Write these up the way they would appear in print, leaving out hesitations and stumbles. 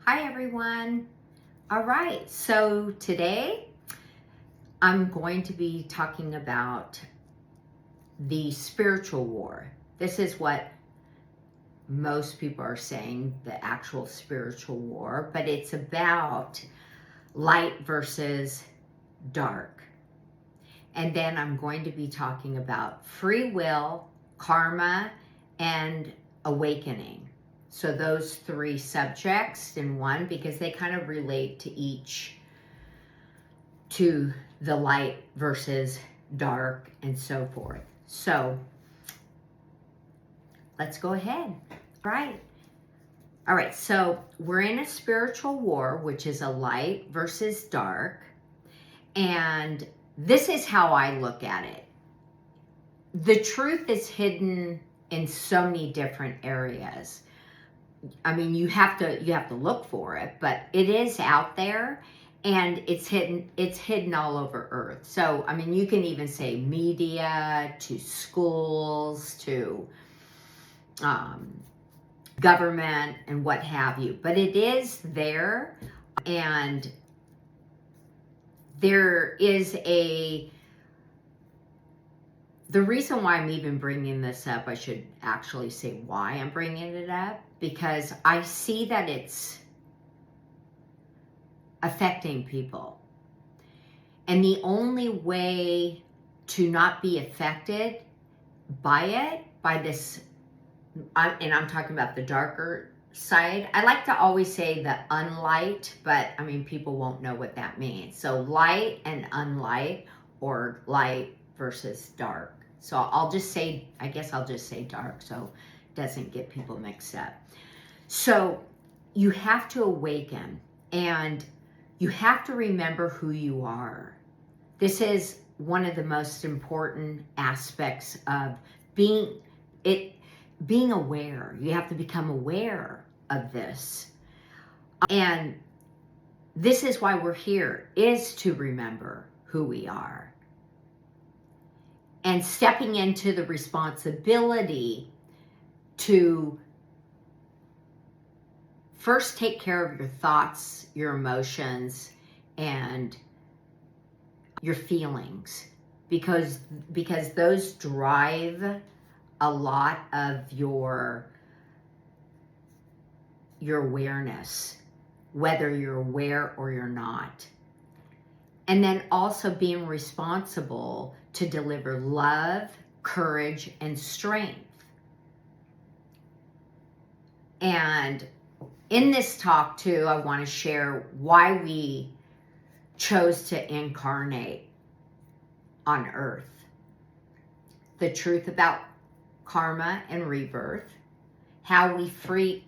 Hi everyone. All right, so today I'm going to be talking about the spiritual war. This is what most people are saying, the actual spiritual war, but it's about light versus dark. And then I'm going to be talking about free will, karma, and awakening. So those three subjects in one, because they kind of relate to each, to the light versus dark and so forth. So let's go ahead. All right, so we're in a spiritual war, which is a light versus dark. And this is how I look at it. The truth is hidden in so many different areas. I mean, you have to look for it, but it is out there and it's hidden all over earth. So, I mean, you can even say media to schools to government and what have you, but it is there. And there is the reason why I'm even bringing this up, I should actually say why I'm bringing it up, because I see that it's affecting people. And the only way to not be affected by it, by this, and I'm talking about the darker side. I like to always say the unlight, but I mean, people won't know what that means. So light and unlight, or light versus dark. So I'll just say, I guess I'll just say dark so it doesn't get people mixed up. So you have to awaken and you have to remember who you are. This is one of the most important aspects of being aware. You have to become aware of this. And this is why we're here, is to remember who we are. And stepping into the responsibility to first take care of your thoughts, your emotions, and your feelings, because those drive a lot of your awareness, whether you're aware or you're not. And then also being responsible to deliver love, courage, and strength. And in this talk too, I want to share why we chose to incarnate on earth. The truth about karma and rebirth, how free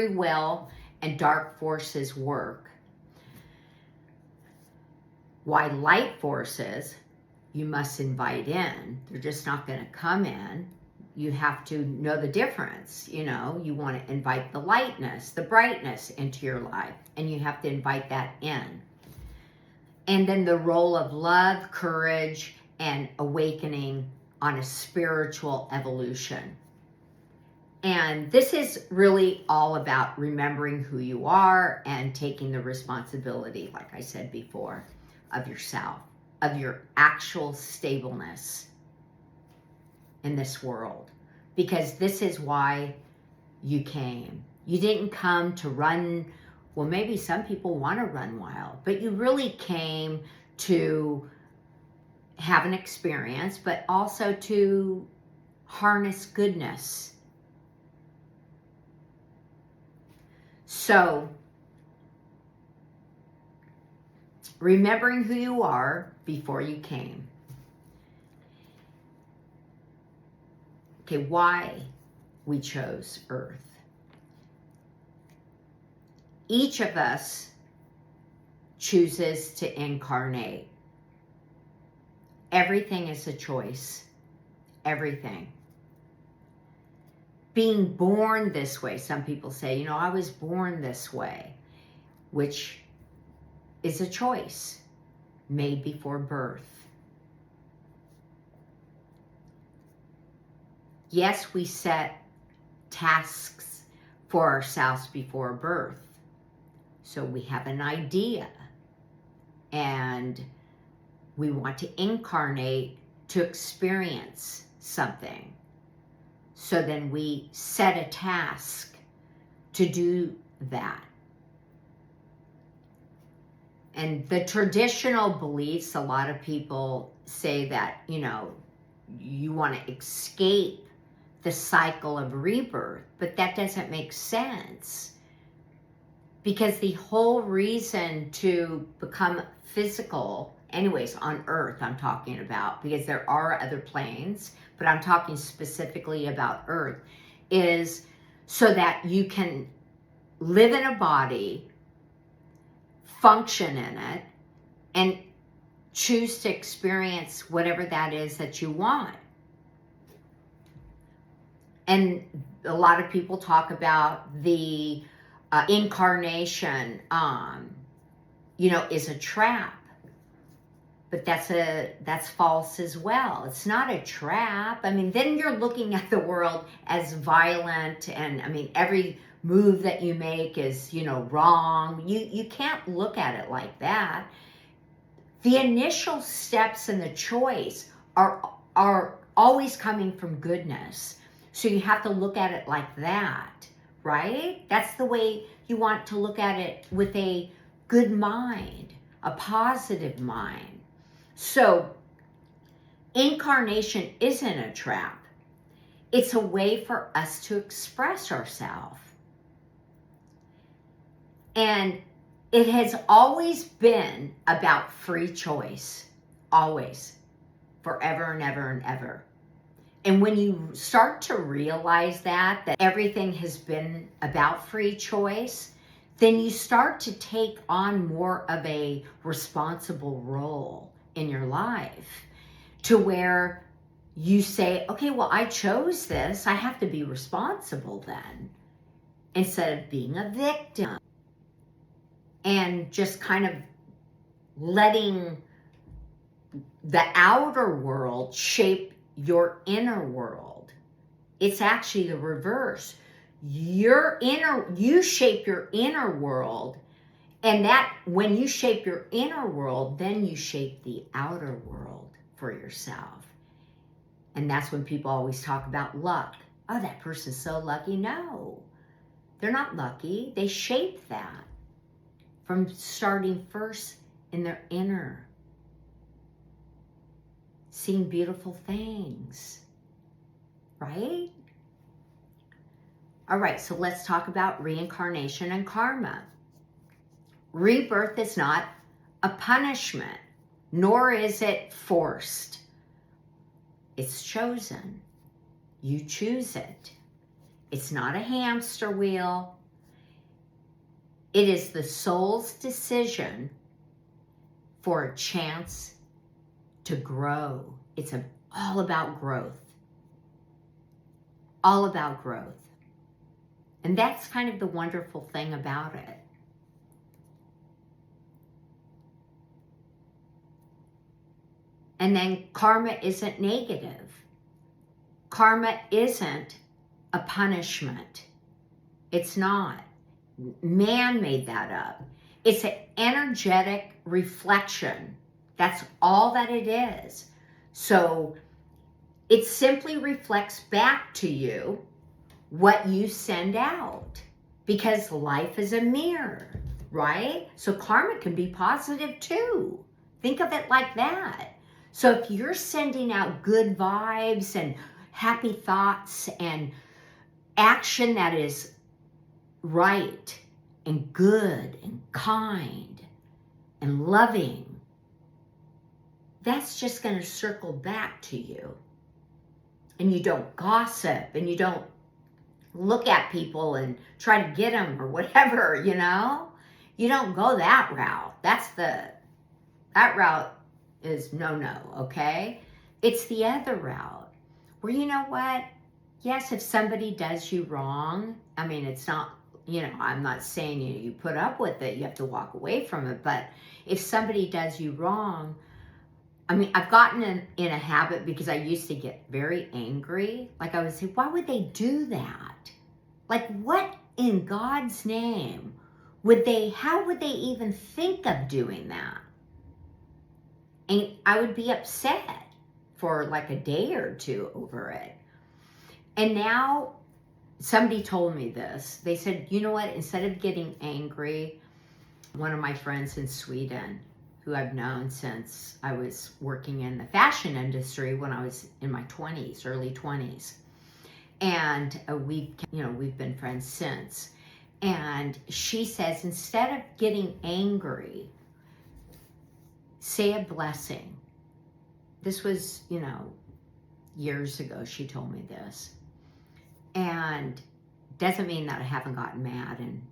will and dark forces work, why light forces you must invite in. They're just not going to come in. You have to know the difference. You know, you want to invite the lightness, the brightness into your life, and you have to invite that in. And then the role of love, courage, and awakening on a spiritual evolution. And this is really all about remembering who you are and taking the responsibility, like I said before, of yourself, of your actual stableness in this world. Because this is why you came. You didn't come to run, well, maybe some people want to run wild, but you really came to have an experience, but also to harness goodness. So, remembering who you are before you came. Okay, why we chose Earth. Each of us chooses to incarnate. Everything is a choice. Everything. Being born this way, some people say, you know, I was born this way, which is a choice made before birth. Yes, we set tasks for ourselves before birth, So we have an idea, and we want to incarnate to experience something. So then we set a task to do that. And the traditional beliefs, a lot of people say that, you know, you want to escape the cycle of rebirth, but that doesn't make sense. Because the whole reason to become physical, anyways, on Earth I'm talking about, because there are other planes, but I'm talking specifically about Earth, is so that you can live in a body, function in it, and choose to experience whatever that is that you want. And a lot of people talk about the incarnation, you know, is a trap. But that's false as well. It's not a trap. I mean, then you're looking at the world as violent, and I mean, every move that you make is, you know, wrong. You can't look at it like that. The initial steps in the choice are always coming from goodness. So you have to look at it like that, right? That's the way you want to look at it, with a good mind, a positive mind. So incarnation isn't a trap. It's a way for us to express ourselves. And it has always been about free choice. Always. Forever and ever and ever. And when you start to realize that everything has been about free choice, then you start to take on more of a responsible role in your life, to where you say, okay, well, I chose this. I have to be responsible then, instead of being a victim and just kind of letting the outer world shape your inner world. It's actually the reverse. You shape your inner world, and that when you shape your inner world, then you shape the outer world for yourself. And that's when people always talk about luck. Oh, that person's so lucky. No, they're not lucky. They shape that from starting first in their inner, seeing beautiful things, right? All right, so let's talk about reincarnation and karma. Rebirth is not a punishment, nor is it forced. It's chosen. You choose it. It's not a hamster wheel. It is the soul's decision for a chance to grow. It's all about growth. All about growth. And that's kind of the wonderful thing about it. And then karma isn't negative. Karma isn't a punishment. It's not. Man made that up. It's an energetic reflection. That's all that it is. So it simply reflects back to you what you send out, because life is a mirror, right? So karma can be positive too. Think of it like that. So if you're sending out good vibes and happy thoughts and action that is right and good and kind and loving, that's just going to circle back to you. And you don't gossip, and you don't look at people and try to get them or whatever, you know? You don't go that route. That route is no, okay? It's the other route where, you know what? Yes, if somebody does you wrong, I mean, it's not, you know, I'm not saying you put up with it, you have to walk away from it, but if somebody does you wrong, I mean, I've gotten in a habit, because I used to get very angry. Like, I would say, why would they do that? Like, what in God's name how would they even think of doing that? And I would be upset for like a day or two over it. And now somebody told me this. They said, you know what, instead of getting angry, one of my friends in Sweden, who I've known since I was working in the fashion industry when I was in my 20s, early 20s. And we've been friends since. And she says, instead of getting angry, say a blessing. This was, years ago she told me this. And doesn't mean that I haven't gotten mad and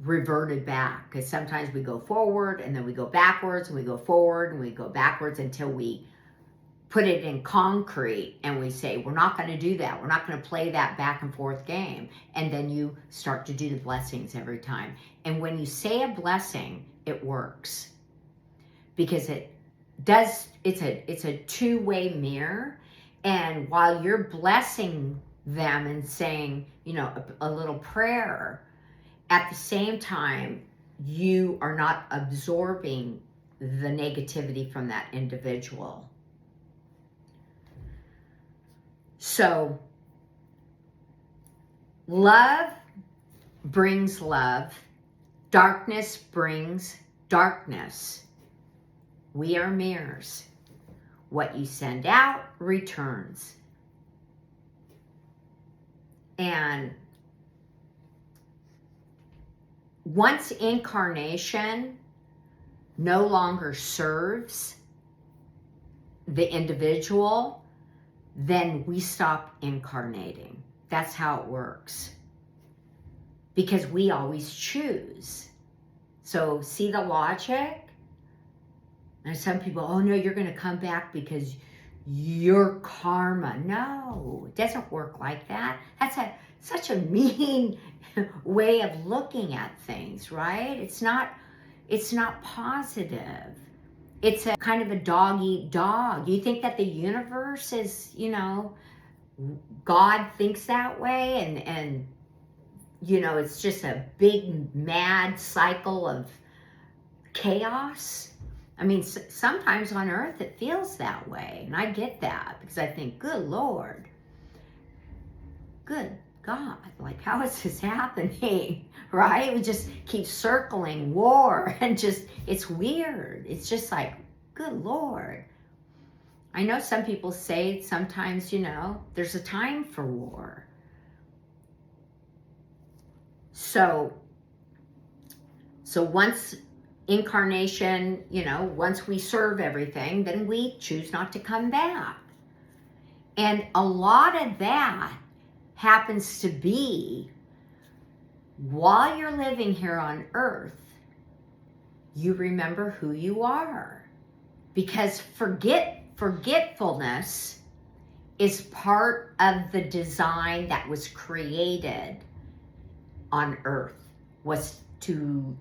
reverted back, because sometimes we go forward and then we go backwards and we go forward and we go backwards until we put it in concrete and we say, we're not going to do that. We're not going to play that back and forth game. And then you start to do the blessings every time. And when you say a blessing, it works, because it's a two-way mirror. And while you're blessing them and saying, a little prayer, at the same time, you are not absorbing the negativity from that individual. So, love brings love. Darkness brings darkness. We are mirrors. What you send out returns. And once incarnation no longer serves the individual, then we stop incarnating. That's how it works. Because we always choose. So see the logic? And some people, oh no, you're going to come back because your karma. No, it doesn't work like that. That's such a mean way of looking at things, right? It's not positive. It's a kind of a dog eat dog. You think that the universe is, God thinks that way, and it's just a big mad cycle of chaos. I mean, sometimes on earth it feels that way, and I get that, because I think, good Lord, good God, like, how is this happening, right? We just keep circling war, and it's weird. It's just like, good Lord. I know some people say sometimes, there's a time for war. So once incarnation, once we serve everything, then we choose not to come back. And a lot of that happens to be while you're living here on earth, you remember who you are. Because forgetfulness is part of the design that was created on earth.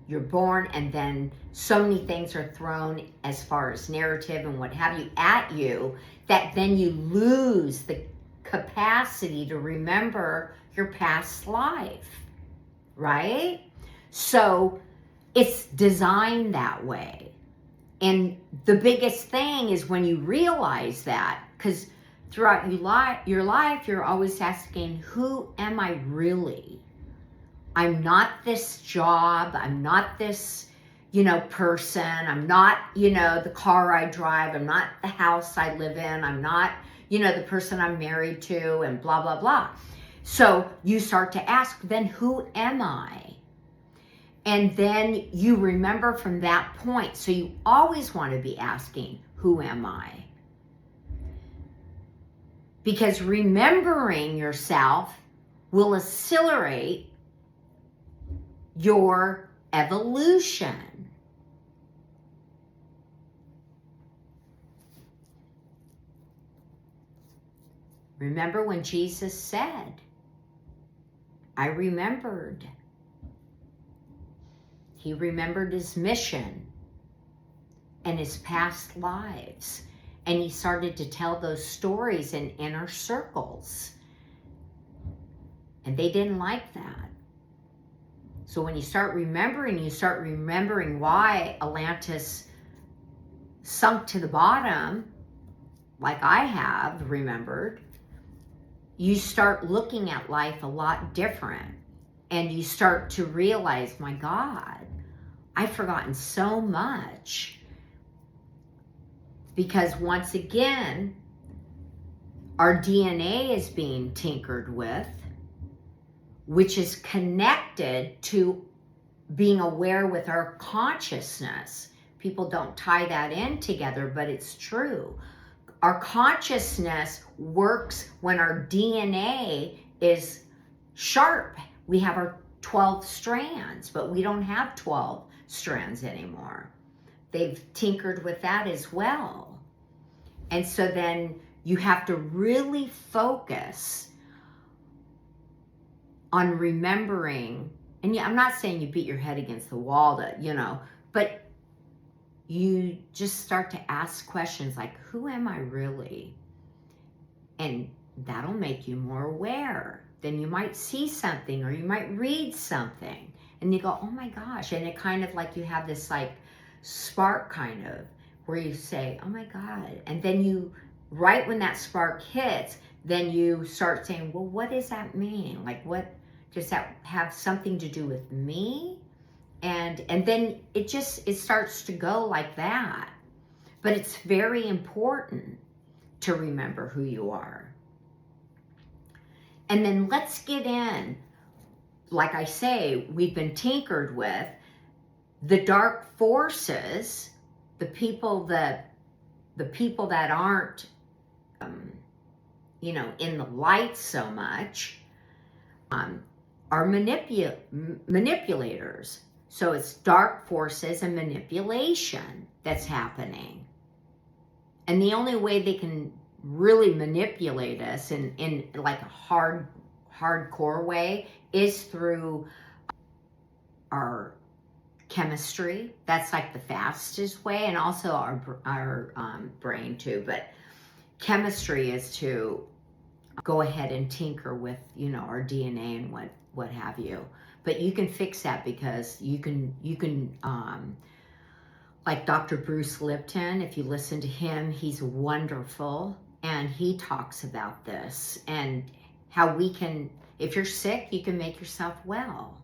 You're born, and then so many things are thrown as far as narrative and what have you at you, that then you lose the capacity to remember your past life, right? So it's designed that way. And the biggest thing is when you realize that, because throughout your life, you're always asking, who am I really? I'm not this job. I'm not this, person. I'm not, the car I drive. I'm not the house I live in. I'm not, the person I'm married to, and blah, blah, blah. So you start to ask, then who am I? And then you remember from that point. So you always want to be asking, who am I? Because remembering yourself will accelerate your evolution. Remember when Jesus said, I remembered. He remembered his mission and his past lives. And he started to tell those stories in inner circles. And they didn't like that. So when you start remembering why Atlantis sunk to the bottom, like I have remembered, you start looking at life a lot different. And you start to realize, my God, I've forgotten so much. Because once again, our DNA is being tinkered with, which is connected to being aware with our consciousness. People don't tie that in together, but it's true. Our consciousness works when our DNA is sharp. We have our 12 strands, but we don't have 12 strands anymore. They've tinkered with that as well. And so then you have to really focus on remembering, and I'm not saying you beat your head against the wall to, but you just start to ask questions like, who am I really? And that'll make you more aware. Then you might see something or you might read something and you go, oh my gosh. And it kind of like you have this like spark kind of where you say, oh my God. And then you, right when that spark hits, then you start saying, well, what does that mean? Like, what does that have something to do with me? And then it starts to go like that. But it's very important to remember who you are. And then let's get in, like I say, we've been tinkered with the dark forces, the people that aren't, in the light so much, are manipulators. So it's dark forces and manipulation that's happening. And the only way they can really manipulate us in like a hardcore way is through our chemistry. That's like the fastest way, and also our brain too. But chemistry is to go ahead and tinker with our DNA and what have you. But you can fix that because you can like Dr. Bruce Lipton, if you listen to him, he's wonderful, and he talks about this and how we can, if you're sick, you can make yourself well.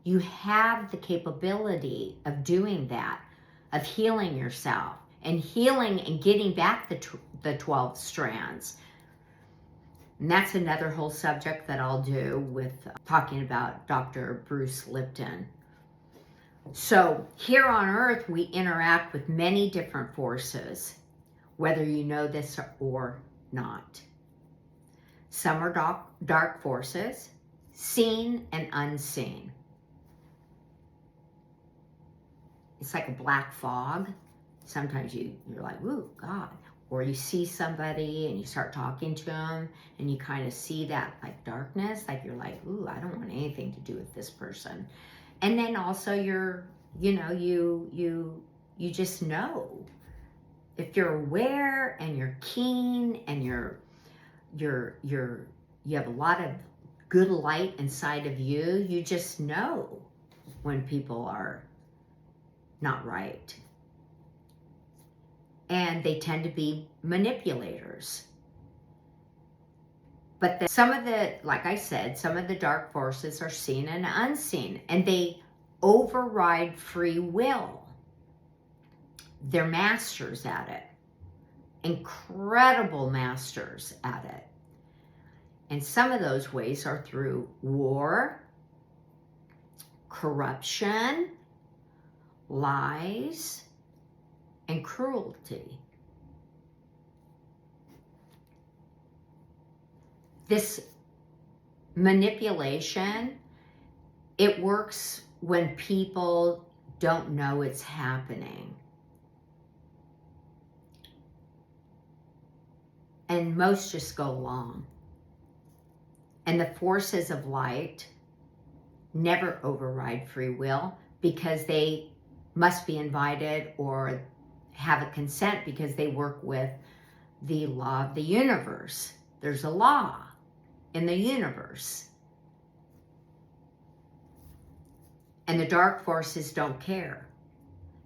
You have the capability of doing that, of healing yourself and healing and getting back the 12 strands. And that's another whole subject that I'll do with talking about Dr. Bruce Lipton. So here on Earth, we interact with many different forces, whether you know this or not. Some are dark forces, seen and unseen. It's like a black fog. Sometimes you're like, ooh, God. Or you see somebody and you start talking to them and you kind of see that like darkness, like you're like, ooh, I don't want anything to do with this person. And then also you just know. If you're aware and you're keen and you have a lot of good light inside of you, you just know when people are not right. And they tend to be manipulators. But like I said, some of the dark forces are seen and unseen, and they override free will. They're masters at it. Incredible masters at it. And some of those ways are through war, corruption, lies, and cruelty. This manipulation, it works when people don't know it's happening. And most just go along. And the forces of light never override free will because they must be invited or have a consent because they work with the law of the universe. There's a law in the universe. And the dark forces don't care.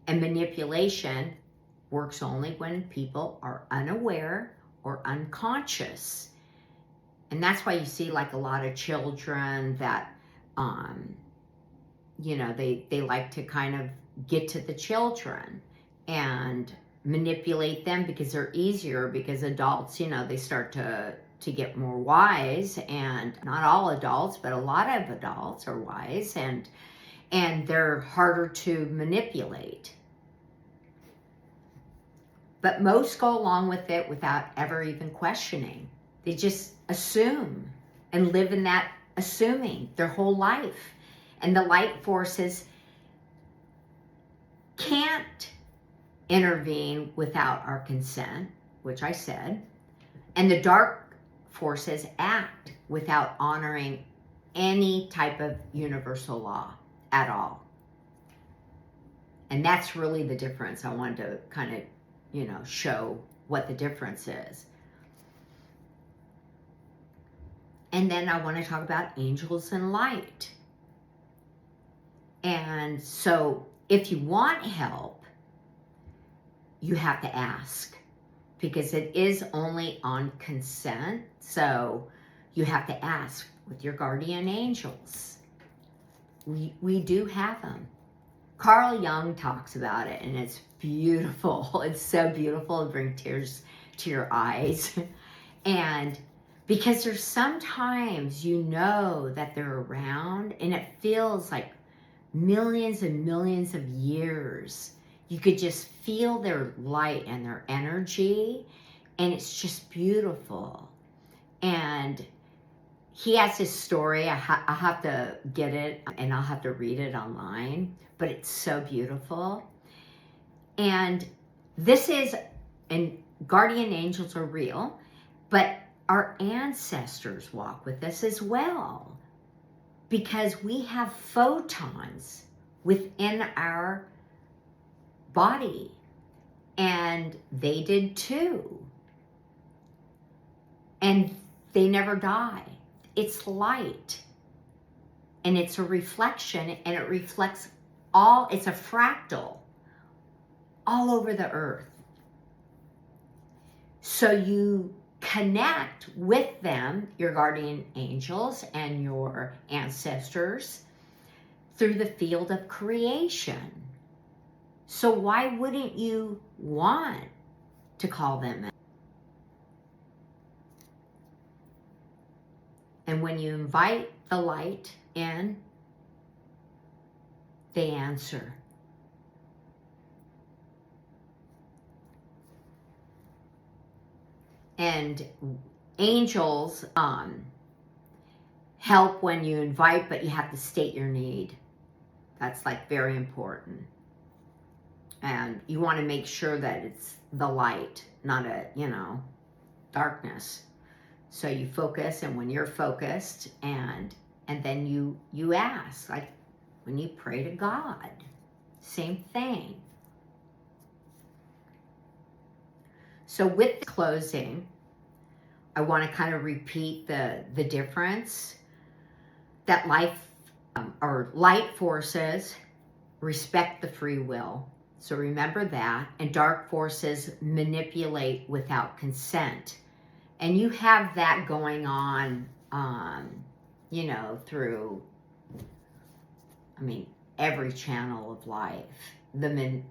And manipulation works only when people are unaware or unconscious. And that's why you see like a lot of children that, you know, they like to kind of get to the children and manipulate them because they're easier, because adults, you know, they start to get more wise, and not all adults, but a lot of adults are wise, and they're harder to manipulate. But most go along with it without ever even questioning. They just assume and live in that assuming their whole life. And the light forces can't intervene without our consent, which I said. And the dark forces act without honoring any type of universal law at all. And that's really the difference. I wanted to kind of, you know, show what the difference is. And then I want to talk about angels and light. And so if you want help, you have to ask, because it is only on consent. So you have to ask with your guardian angels. We do have them. Carl Jung talks about it, and it's beautiful. It's so beautiful. It brings tears to your eyes. And because there's sometimes you know that they're around, and it feels like millions and millions of years. You could just feel their light and their energy, and it's just beautiful. And he has this story. I'll have to get it, and I'll have to read it online, but it's so beautiful. And this is, and guardian angels are real, but our ancestors walk with us as well, because we have photons within our body, and they did too. And they never die. It's light, and it's a reflection, and it reflects all, it's a fractal all over the earth. So you connect with them, your guardian angels and your ancestors, through the field of creation. So why wouldn't you want to call them in? And when you invite the light in, they answer. And angels help when you invite, but you have to state your need. That's like very important. And you want to make sure that it's the light, not a, you know, darkness. So you focus, and when you're focused, and then you ask, like when you pray to God, same thing. So with the closing, I want to kind of repeat the difference that life or light forces respect the free will. So remember that. And dark forces manipulate without consent. And you have that going on, you know, through, I mean, every channel of life. The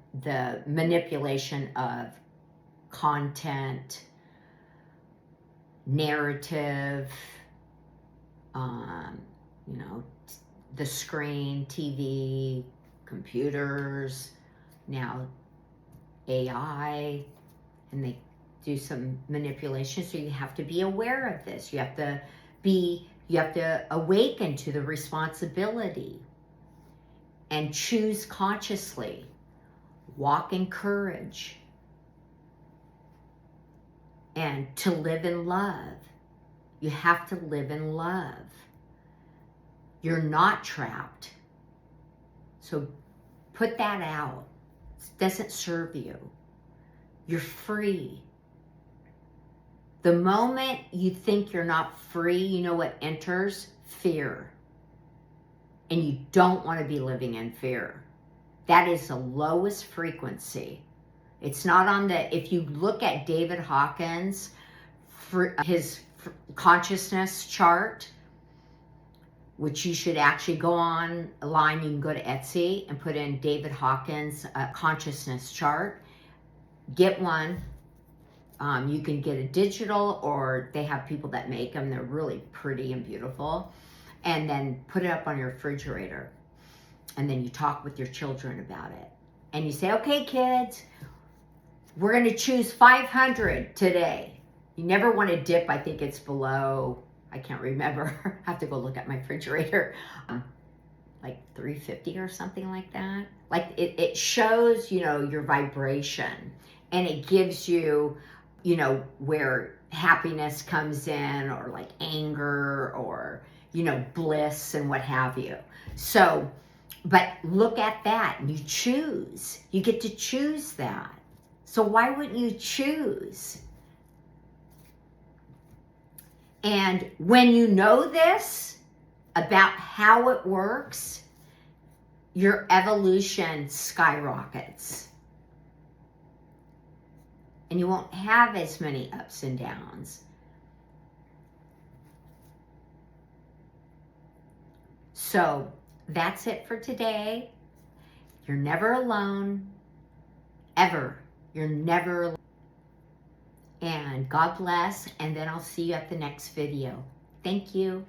manipulation of content, narrative, you know, the screen, TV, computers, now AI, and they do some manipulation. So you have to be aware of this. You have to awaken to the responsibility and choose consciously. Walk in courage. And to live in love. You have to live in love. You're not trapped. So put that out. It doesn't serve you. You're free. The moment you think you're not free, you know what enters? Fear. And you don't want to be living in fear. That is the lowest frequency. It's not on the, if you look at David Hawkins, his consciousness chart, which you should actually go online, you can go to Etsy and put in David Hawkins consciousness chart. Get one. You can get a digital, or they have people that make them. They're really pretty and beautiful. And then put it up on your refrigerator. And then you talk with your children about it. And you say, okay, kids, we're going to choose 500 today. You never want to dip. I think it's below, I can't remember. I have to go look at my refrigerator. Like 350 or something like that. Like it shows, you know, your vibration. And it gives you, you know, where happiness comes in, or like anger, or, you know, bliss and what have you. So, but look at that and you choose. You get to choose that. So why wouldn't you choose? And when you know this about how it works, your evolution skyrockets. And you won't have as many ups and downs. So that's it for today. You're never alone, ever. You're never alone. And God bless, and then I'll see you at the next video. Thank you.